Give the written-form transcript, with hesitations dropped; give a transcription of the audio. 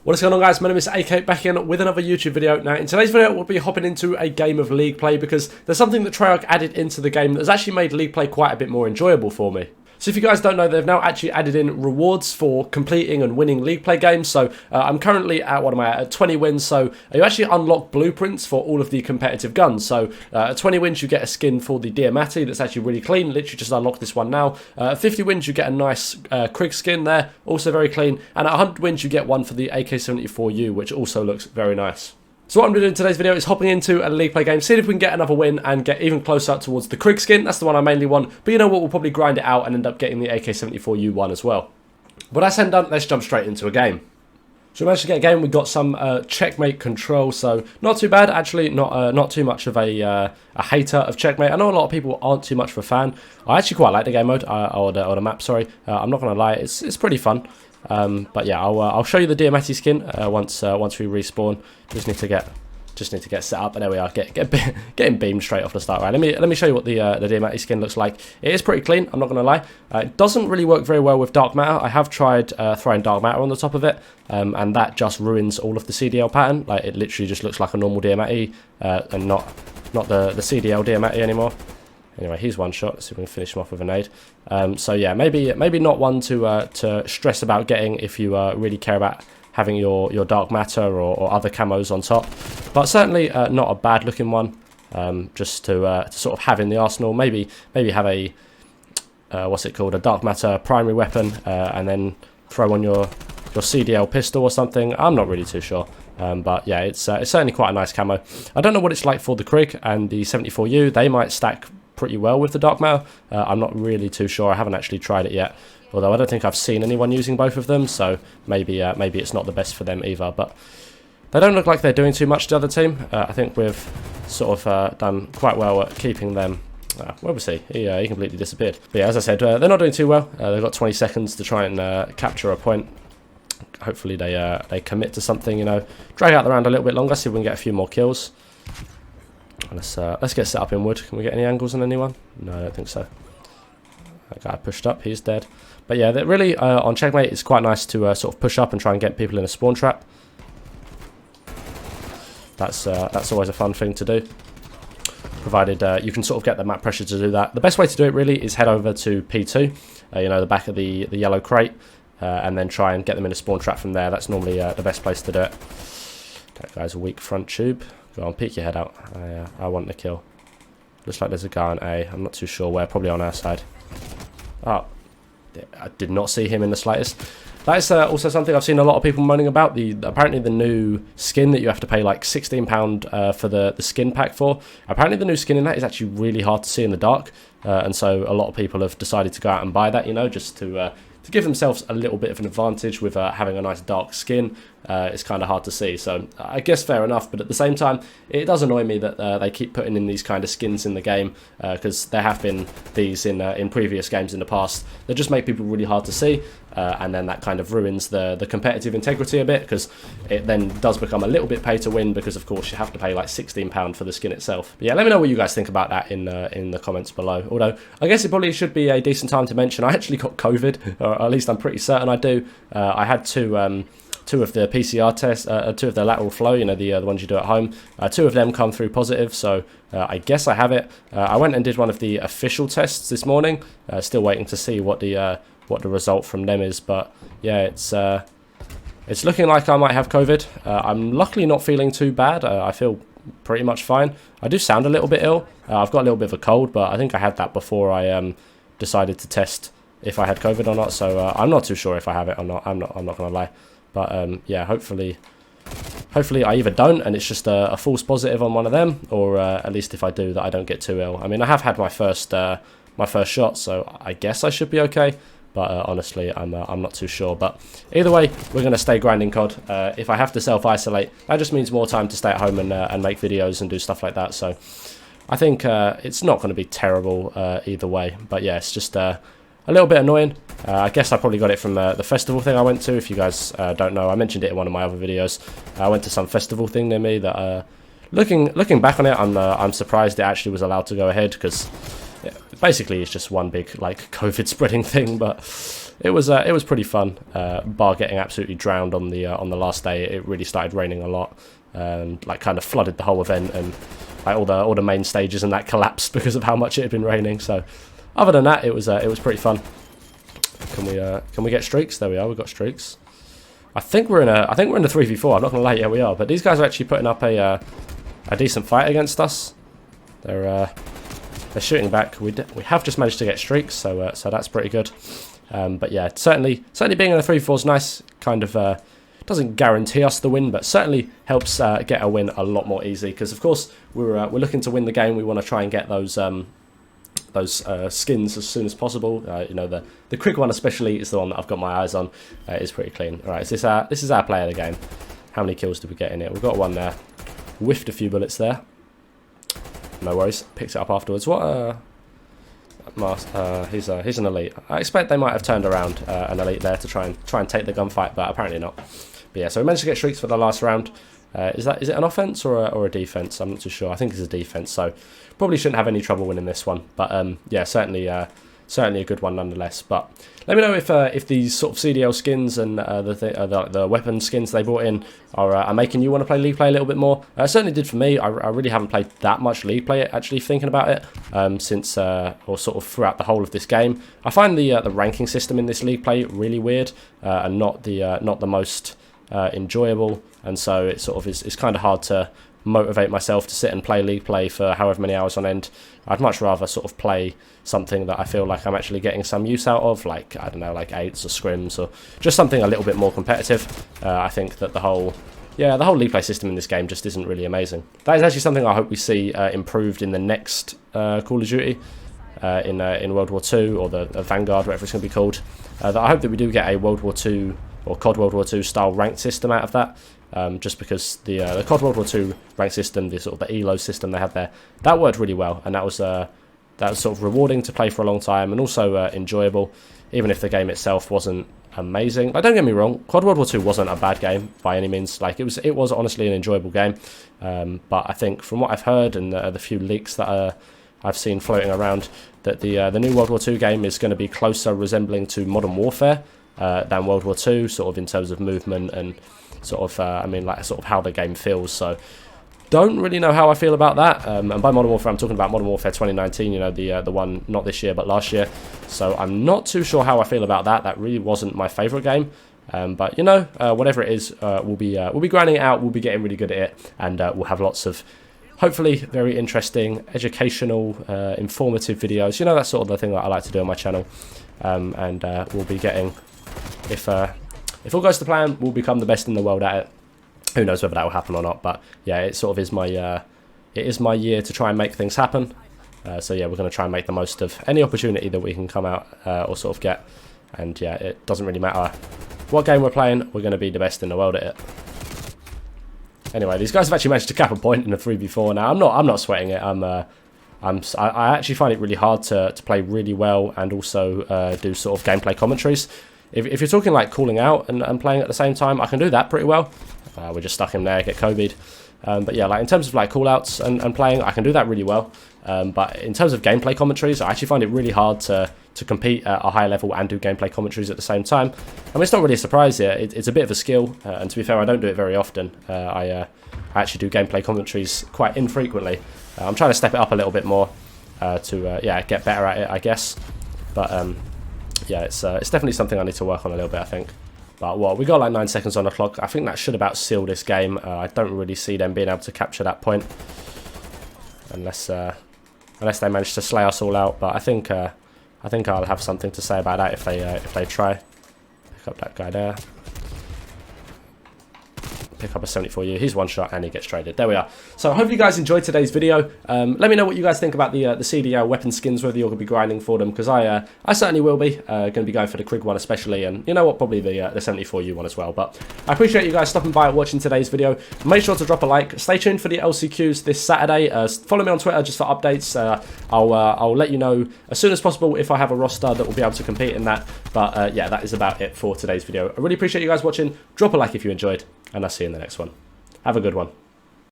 What is going on, guys? My name is AK, back in with another YouTube video. Now in today's video we'll be hopping into a game of League play because there's something that Treyarch added into the game that's actually made League play quite a bit more enjoyable for me. So if you guys don't know, they've now actually added in rewards for completing and winning League play games. So I'm currently at, what am I at 20 wins. So you actually unlock blueprints for all of the competitive guns. So at 20 wins you get a skin for the Diamatti that's actually really clean. Literally just unlocked this one now. At 50 wins you get a nice Krig skin there, also very clean. And at 100 wins you get one for the AK-74U, which also looks very nice. So what I'm going to do in today's video is hopping into a League play game, seeing if we can get another win and get even closer towards the Krig skin. That's the one I mainly want, but you know what, we'll probably grind it out and end up getting the AK-74U one as well. But that's done, let's jump straight into a game. So we managed to get a game. We got some Checkmate control, so not too bad actually. Not too much of a hater of Checkmate. I know a lot of people aren't too much of a fan. I actually quite like the game mode or the map. Sorry, I'm not gonna lie, it's pretty fun. But yeah, I'll show you the Diamatti skin once we respawn. Just need to get set up, and there we are. Getting beamed straight off the start. Right, let me show you what the Diamatti skin looks like. It is pretty clean, I'm not gonna lie. It doesn't really work very well with dark matter. I have tried throwing dark matter on the top of it, and that just ruins all of the CDL pattern. Like, it literally just looks like a normal Diamatti, and not the CDL Diamatti anymore. Anyway, he's one shot. Let's see if we can finish him off with a nade. So yeah, maybe not one to stress about getting if you really care about having your dark matter or other camos on top. But certainly not a bad looking one. Just to sort of have in the arsenal. Maybe have a what's it called, a dark matter primary weapon, and then throw on your CDL pistol or something. I'm not really too sure. But yeah, it's certainly quite a nice camo. I don't know what it's like for the Krig and the 74U. They might stack pretty well with the dark matter. I'm not really too sure. I haven't actually tried it yet, although I don't think I've seen anyone using both of them, so maybe it's not the best for them either. But they don't look like they're doing too much to the other team. I think we've sort of done quite well at keeping them. Where was he? He completely disappeared. But yeah, as I said, they're not doing too well. They've got 20 seconds to try and capture a point. Hopefully they commit to something, you know, drag out the round a little bit longer, see if we can get a few more kills. Let's get set up in wood. Can we get any angles on anyone? No, I don't think so. That guy pushed up, he's dead. But yeah, really on Checkmate it's quite nice to sort of push up and try and get people in a spawn trap. That's always a fun thing to do, provided you can sort of get the map pressure to do that. The best way to do it really is head over to P2, you know, the back of the yellow crate, and then try and get them in a spawn trap from there. That's normally the best place to do it. That guy's a weak front tube. Go on, peek your head out. I want the kill. Looks like there's a guy on A. I'm not too sure where. Probably on our side. Oh, I did not see him in the slightest. That is also something I've seen a lot of people moaning about. Apparently the new skin that you have to pay like £16 for the skin pack for. Apparently the new skin in that is actually really hard to see in the dark. And so a lot of people have decided to go out and buy that, you know, just to give themselves a little bit of an advantage with having a nice dark skin. It's kind of hard to see, so I guess fair enough, but at the same time it does annoy me that they keep putting in these kind of skins in the game, because there have been these in previous games in the past that just make people really hard to see, and then that kind of ruins the competitive integrity a bit, because it then does become a little bit pay to win, because of course you have to pay like £16 for the skin itself. But yeah, let me know what you guys think about that in the comments below. Although I guess it probably should be a decent time to mention I actually got COVID, or at least I'm pretty certain I do. I had two of the PCR tests, two of the lateral flow, you know, the ones you do at home. Two of them come through positive, so I guess I have it. I went and did one of the official tests this morning. Still waiting to see what the result from them is, but yeah, it's looking like I might have COVID. I'm luckily not feeling too bad. I feel pretty much fine. I do sound a little bit ill. I've got a little bit of a cold, but I think I had that before I decided to test if I had COVID or not. So I'm not too sure if I have it or not. I'm not gonna lie. But yeah, hopefully I either don't and it's just a false positive on one of them, or at least if I do, that I don't get too ill. I mean, I have had my first shot, so I guess I should be okay. But honestly, I'm not too sure. But either way, we're going to stay grinding COD. If I have to self-isolate, that just means more time to stay at home and make videos and do stuff like that. So I think it's not going to be terrible either way. But yeah, it's just a little bit annoying. I guess I probably got it from the festival thing I went to. If you guys don't know, I mentioned it in one of my other videos. I went to some festival thing near me that, looking back on it, I'm surprised it actually was allowed to go ahead, because yeah, basically it's just one big like COVID spreading thing. But it was pretty fun. Bar getting absolutely drowned on the last day. It really started raining a lot, like kind of flooded the whole event, and like all the main stages and that collapsed because of how much it had been raining. So other than that, it was pretty fun. Can we get streaks? There we are. We've got streaks. I think we're in a 3v4. I'm not gonna lie, yeah we are. But these guys are actually putting up a decent fight against us. They're shooting back. We have just managed to get streaks, so that's pretty good. But yeah, certainly being in a 3v4 is nice. Kind of doesn't guarantee us the win, but certainly helps get a win a lot more easy. Because of course we're looking to win the game. We want to try and get those skins as soon as possible. You know, the quick one especially is the one that I've got my eyes on. It's pretty clean. All right, this is our play of the game. How many kills did we get in it? We've got one there. Whiffed a few bullets there. No worries. Picked it up afterwards. What he's an elite. I expect they might have turned around an elite there to try and take the gunfight, but apparently not. But yeah, so we managed to get streaks for the last round. Is it an offense or a defense? I'm not too sure. I think it's a defense, so probably shouldn't have any trouble winning this one. But yeah, certainly a good one nonetheless. But let me know if these sort of CDL skins and the weapon skins they brought in are making you want to play League Play a little bit more. It certainly did for me. I really haven't played that much League Play, actually, thinking about it, since or sort of throughout the whole of this game. I find the ranking system in this League Play really weird and not the most enjoyable, and so it sort of is kind of hard to motivate myself to sit and play League Play for however many hours on end. I'd much rather sort of play something that I feel like I'm actually getting some use out of, like, I don't know, like 8s or scrims, or just something a little bit more competitive. I think that the whole League Play system in this game just isn't really amazing. That is actually something I hope we see improved in the next Call of Duty, in World War II, or the Vanguard, whatever it's going to be called. That I hope that we do get a World War II or COD World War II style ranked system out of that. Just because the COD World War II rank system, the sort of the ELO system they had there, that worked really well, and that was sort of rewarding to play for a long time, and also enjoyable, even if the game itself wasn't amazing. Like, don't get me wrong, COD World War II wasn't a bad game by any means. Like, it was honestly an enjoyable game, but I think from what I've heard and the few leaks that I've seen floating around, that the new World War II game is going to be closer resembling to Modern Warfare than World War II, sort of in terms of movement and sort of, I mean, like, sort of how the game feels. So don't really know how I feel about that. And by Modern Warfare, I'm talking about Modern Warfare 2019, you know, the one not this year but last year. So I'm not too sure how I feel about that. That really wasn't my favourite game. But you know, whatever it is, we'll be grinding it out. We'll be getting really good at it, and we'll have lots of, hopefully, very interesting, educational, informative videos. You know, that's sort of the thing that I like to do on my channel. And we'll be getting, if all goes to plan, we'll become the best in the world at it. Who knows whether that will happen or not, but yeah, it sort of is my year to try and make things happen. So yeah, we're going to try and make the most of any opportunity that we can come out or sort of get. And yeah, it doesn't really matter what game we're playing, we're going to be the best in the world at it. Anyway, these guys have actually managed to cap a point in the 3v4 now. I'm not sweating it. I actually find it really hard to play really well and also do sort of gameplay commentaries. If you're talking like calling out and playing at the same time, I can do that pretty well. We're just stuck in there, get Kobe'd. But yeah, like in terms of like callouts and playing, I can do that really well. But in terms of gameplay commentaries, I actually find it really hard to compete at a high level and do gameplay commentaries at the same time. I mean, it's not really a surprise here. It's a bit of a skill, and to be fair, I don't do it very often. I actually do gameplay commentaries quite infrequently. I'm trying to step it up a little bit more to yeah, get better at it, I guess. But yeah, it's definitely something I need to work on a little bit, I think. But what, we got like 9 seconds on the clock. I think that should about seal this game. I don't really see them being able to capture that point unless they manage to slay us all out. But I think I'll have something to say about that if they try. Pick up that guy there. Pick up a 74U. He's one shot and he gets traded. There we are. So I hope you guys enjoyed today's video. Let me know what you guys think about the CDL weapon skins, whether you're going to be grinding for them, because I certainly will be. Going to be going for the Krig one especially, and you know what, probably the 74U one as well. But I appreciate you guys stopping by and watching today's video. Make sure to drop a like. Stay tuned for the LCQs this Saturday. Follow me on Twitter just for updates. I'll let you know as soon as possible if I have a roster that will be able to compete in that. But yeah, that is about it for today's video. I really appreciate you guys watching. Drop a like if you enjoyed, and I'll see you in the next one. Have a good one.